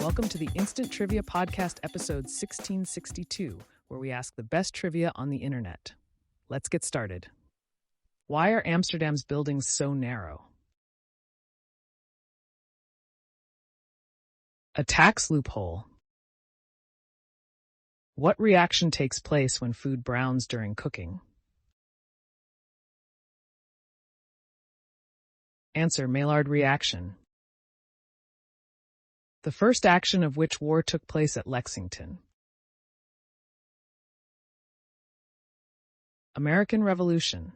Welcome to the Instant Trivia Podcast, episode 1662, where we ask the best trivia on the internet. Let's get started. Why are Amsterdam's buildings so narrow? A tax loophole. What reaction takes place when food browns during cooking? Answer: Maillard reaction. The first action of which war took place at Lexington? American Revolution.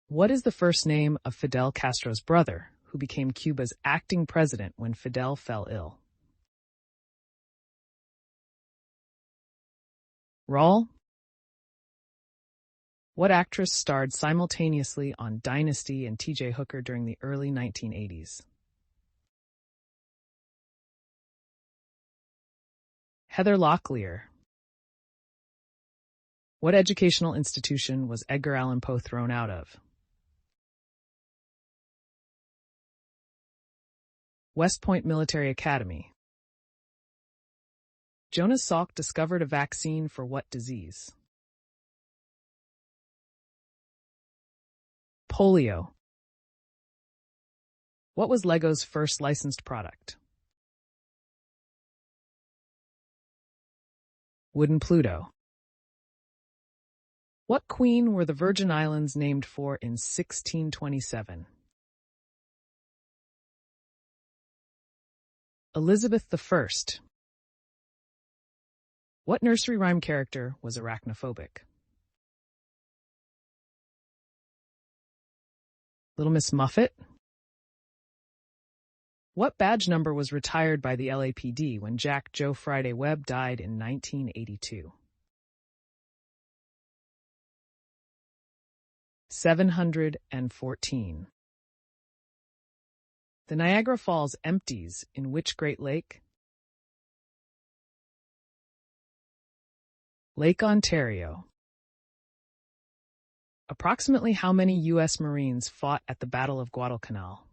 What is the first name of Fidel Castro's brother, who became Cuba's acting president when Fidel fell ill? Raul. What actress starred simultaneously on Dynasty and T.J. Hooker during the early 1980s? Heather Locklear. What educational institution was Edgar Allan Poe thrown out of? West Point Military Academy. Jonas Salk discovered a vaccine for what disease? Polio. What was Lego's first licensed product? Wooden Pluto. What queen were the Virgin Islands named for in 1627? Elizabeth I. What nursery rhyme character was arachnophobic? Little Miss Muffet. What badge number was retired by the LAPD when Jack Joe Friday Webb died in 1982? 714. The Niagara Falls empties in which Great Lake? Lake Ontario. Approximately how many U.S. Marines fought at the Battle of Guadalcanal?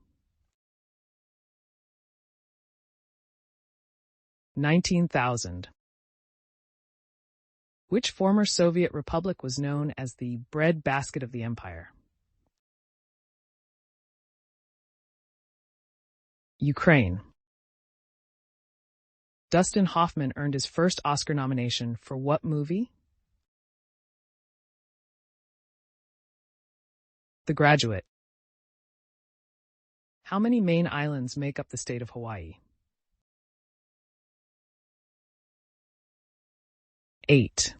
19,000. Which former Soviet republic was known as the bread basket of the empire? Ukraine. Dustin Hoffman earned his first Oscar nomination for what movie? The Graduate. How many main islands make up the state of Hawaii? 8.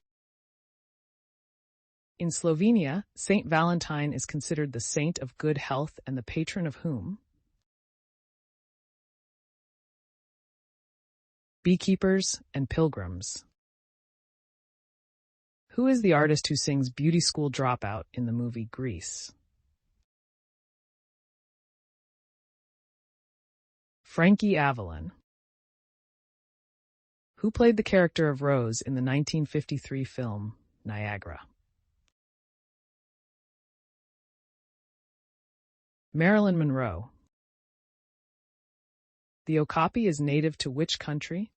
In Slovenia, Saint Valentine is considered the saint of good health and the patron of whom? Beekeepers and pilgrims. Who is the artist who sings Beauty School Dropout in the movie Grease? Frankie Avalon. Who played the character of Rose in the 1953 film Niagara? Marilyn Monroe. The okapi is native to which country?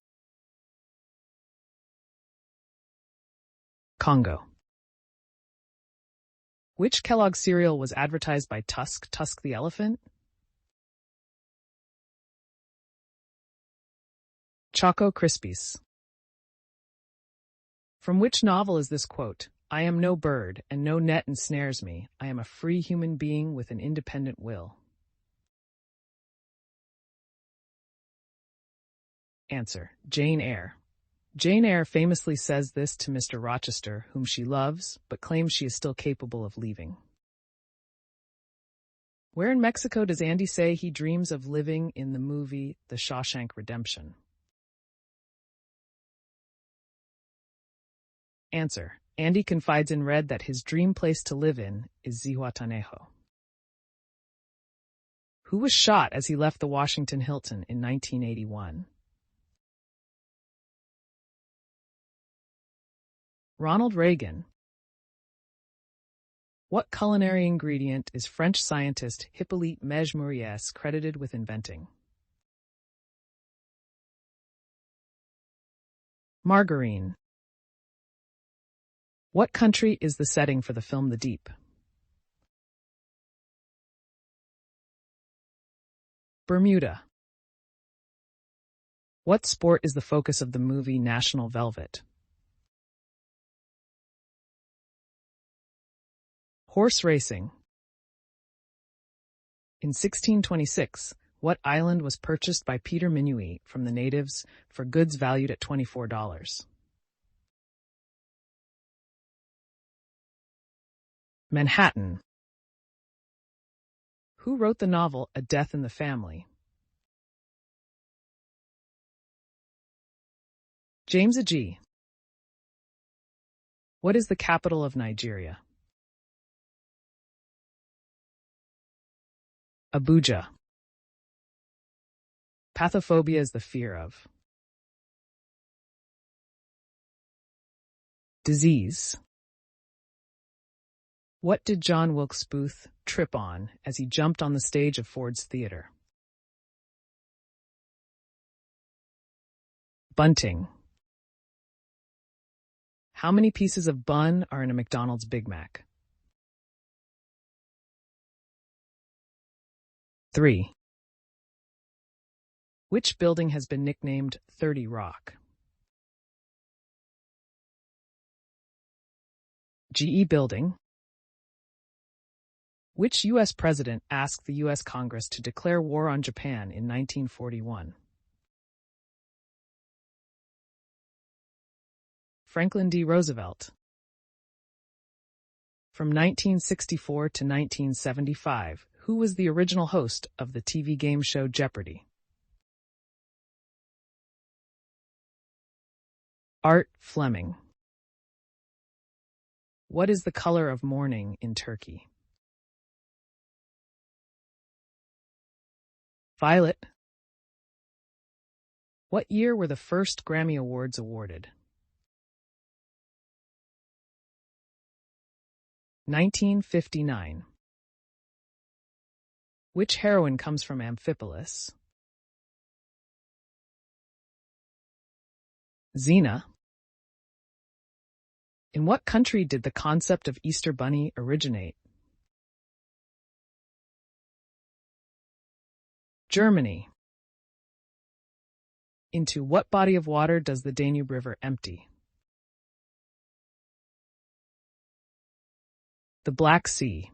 Congo. Which Kellogg cereal was advertised by Tusk the elephant? Choco Krispies. From which novel is this quote? I am no bird, and no net ensnares me. I am a free human being with an independent will. Answer: Jane Eyre. Jane Eyre famously says this to Mr. Rochester, whom she loves, but claims she is still capable of leaving. Where in Mexico does Andy say he dreams of living in the movie The Shawshank Redemption? Answer: Andy confides in Red that his dream place to live in is Zihuatanejo. Who was shot as he left the Washington Hilton in 1981? Ronald Reagan. What culinary ingredient is French scientist Hippolyte Mege-Moriès credited with inventing? Margarine. What country is the setting for the film The Deep? Bermuda. What sport is the focus of the movie National Velvet? Horse racing. In 1626, what island was purchased by Peter Minuit from the natives for goods valued at $24? Manhattan. Who wrote the novel A Death in the Family? James Agee. What is the capital of Nigeria? Abuja. Pathophobia is the fear of disease. What did John Wilkes Booth trip on as he jumped on the stage of Ford's Theater? Bunting. How many pieces of bun are in a McDonald's Big Mac? 3. Which building has been nicknamed 30 Rock? GE Building. Which U.S. president asked the U.S. Congress to declare war on Japan in 1941? Franklin D. Roosevelt. From 1964 to 1975, who was the original host of the TV game show Jeopardy? Art Fleming. What is the color of mourning in Turkey? Violet. What year were the first Grammy Awards awarded? 1959. Which heroine comes from Amphipolis? Xena. In what country did the concept of Easter Bunny originate? Germany. Into what body of water does the Danube River empty? The Black Sea.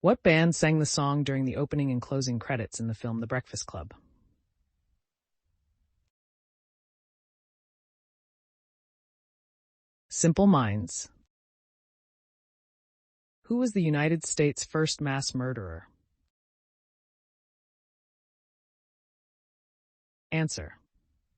What band sang the song during the opening and closing credits in the film The Breakfast Club? Simple Minds. Who was the United States' first mass murderer? Answer.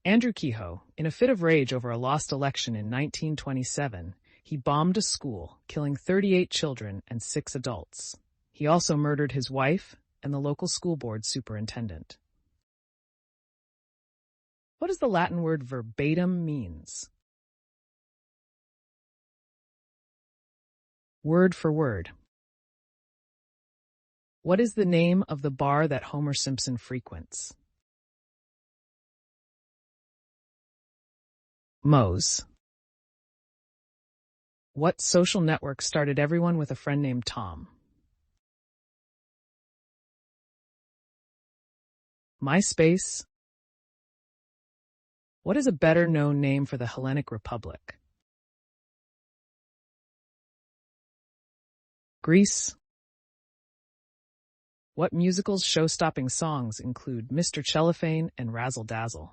Andrew Kehoe. In a fit of rage over a lost election in 1927, he bombed a school, killing 38 children and 6 adults. He also murdered his wife and the local school board superintendent. What does the Latin word verbatim means? Word for word. What is the name of the bar that Homer Simpson frequents? Moe's. What social network started everyone with a friend named Tom? MySpace. What is a better-known name for the Hellenic Republic? Greece. What musical's show-stopping songs include Mr. Cellophane and Razzle Dazzle?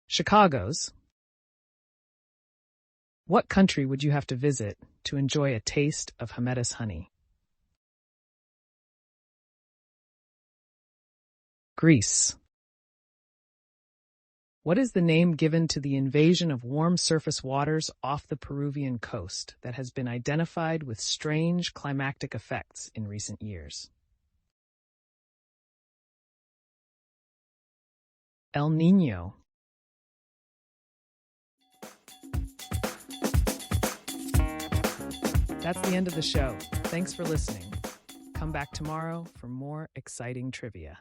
Chicago's. What country would you have to visit to enjoy a taste of Hymettus honey? Greece. What is the name given to the invasion of warm surface waters off the Peruvian coast that has been identified with strange climactic effects in recent years? El Niño. That's the end of the show. Thanks for listening. Come back tomorrow for more exciting trivia.